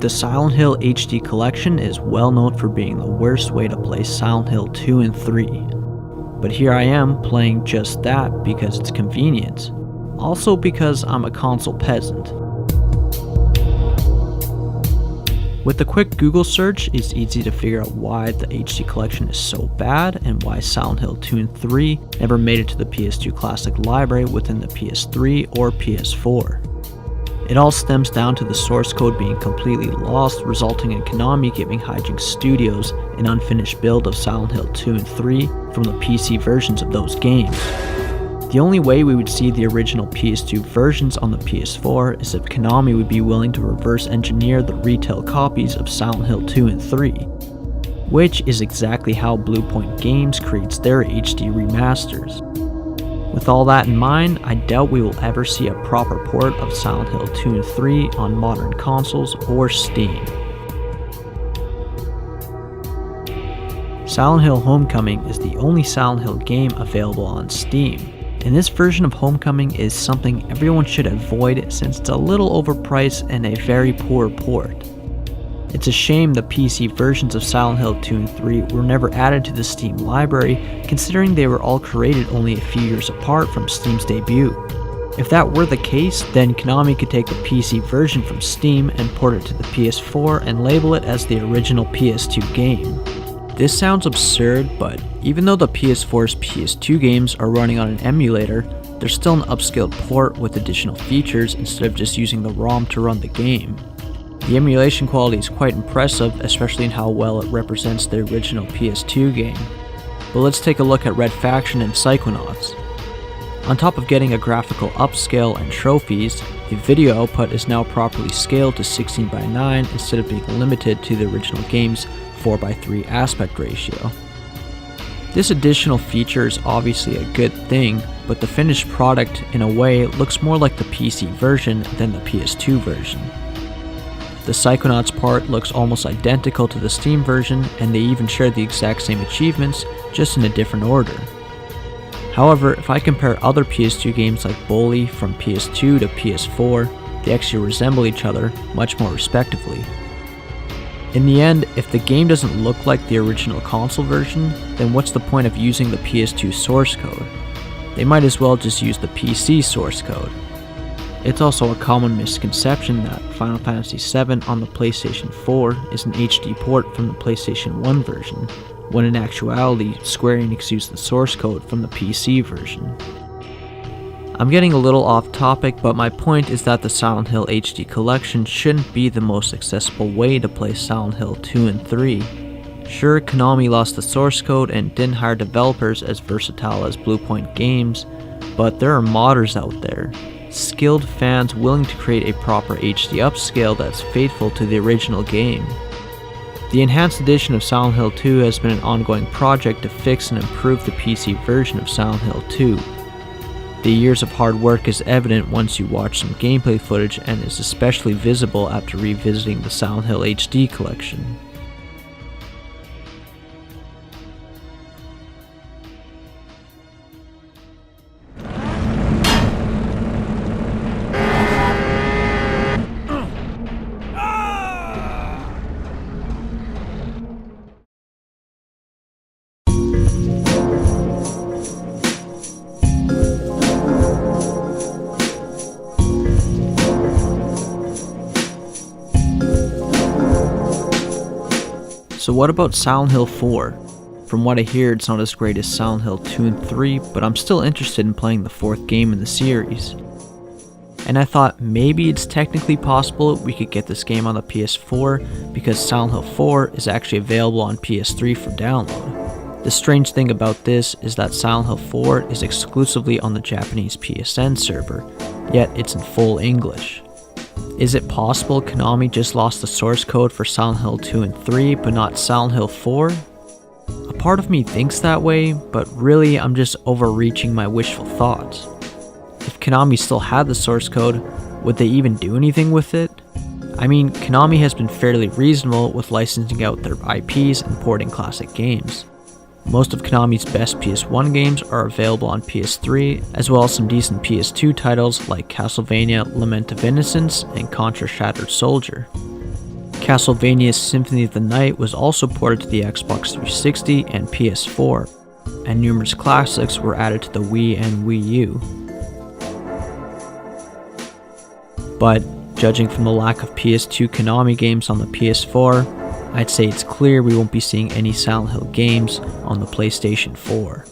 The Silent Hill HD collection is well known for being the worst way to play Silent Hill 2 and 3. But here I am playing just that because it's convenient. Also because I'm a console peasant. With a quick Google search, it's easy to figure out why the HD collection is so bad and why Silent Hill 2 and 3 never made it to the PS2 Classic library within the PS3 or PS4. It all stems down to the source code being completely lost, resulting in Konami giving Hijinx Studios an unfinished build of Silent Hill 2 and 3 from the PC versions of those games. The only way we would see the original PS2 versions on the PS4 is if Konami would be willing to reverse engineer the retail copies of Silent Hill 2 and 3, which is exactly how Bluepoint Games creates their HD remasters. With all that in mind, I doubt we will ever see a proper port of Silent Hill 2 and 3 on modern consoles or Steam. Silent Hill Homecoming is the only Silent Hill game available on Steam, and this version of Homecoming is something everyone should avoid since it's a little overpriced and a very poor port. It's a shame the PC versions of Silent Hill 2 and 3 were never added to the Steam library, considering they were all created only a few years apart from Steam's debut. If that were the case, then Konami could take the PC version from Steam and port it to the PS4 and label it as the original PS2 game. This sounds absurd, but even though the PS4's PS2 games are running on an emulator, they're still an upscaled port with additional features instead of just using the ROM to run the game. The emulation quality is quite impressive, especially in how well it represents the original PS2 game. But let's take a look at Red Faction and Psychonauts. On top of getting a graphical upscale and trophies, the video output is now properly scaled to 16:9 instead of being limited to the original game's 4:3 aspect ratio. This additional feature is obviously a good thing, but the finished product in a way looks more like the PC version than the PS2 version. The Psychonauts part looks almost identical to the Steam version, and they even share the exact same achievements, just in a different order. However, if I compare other PS2 games like Bully from PS2 to PS4, they actually resemble each other much more respectively. In the end, if the game doesn't look like the original console version, then what's the point of using the PS2 source code? They might as well just use the PC source code. It's also a common misconception that Final Fantasy VII on the PlayStation 4 is an HD port from the PlayStation 1 version, when in actuality, Square Enix used the source code from the PC version. I'm getting a little off topic, but my point is that the Silent Hill HD collection shouldn't be the most accessible way to play Silent Hill 2 and 3. Sure, Konami lost the source code and didn't hire developers as versatile as Bluepoint Games, but there are modders out there. Skilled fans willing to create a proper HD upscale that's faithful to the original game. The enhanced edition of Silent Hill 2 has been an ongoing project to fix and improve the PC version of Silent Hill 2. The years of hard work is evident once you watch some gameplay footage and is especially visible after revisiting the Silent Hill HD collection. So what about Silent Hill 4? From what I hear, it's not as great as Silent Hill 2 and 3, but I'm still interested in playing the fourth game in the series. And I thought maybe it's technically possible we could get this game on the PS4 because Silent Hill 4 is actually available on PS3 for download. The strange thing about this is that Silent Hill 4 is exclusively on the Japanese PSN server, yet it's in full English. Is it possible Konami just lost the source code for Silent Hill 2 and 3 but not Silent Hill 4? A part of me thinks that way, but really I'm just overreaching my wishful thoughts. If Konami still had the source code, would they even do anything with it? I mean, Konami has been fairly reasonable with licensing out their IPs and porting classic games. Most of Konami's best PS1 games are available on PS3, as well as some decent PS2 titles like Castlevania Lament of Innocence and Contra Shattered Soldier. Castlevania Symphony of the Night was also ported to the Xbox 360 and PS4, and numerous classics were added to the Wii and Wii U. But judging from the lack of PS2 Konami games on the PS4, I'd say it's clear we won't be seeing any Silent Hill games on the PlayStation 4.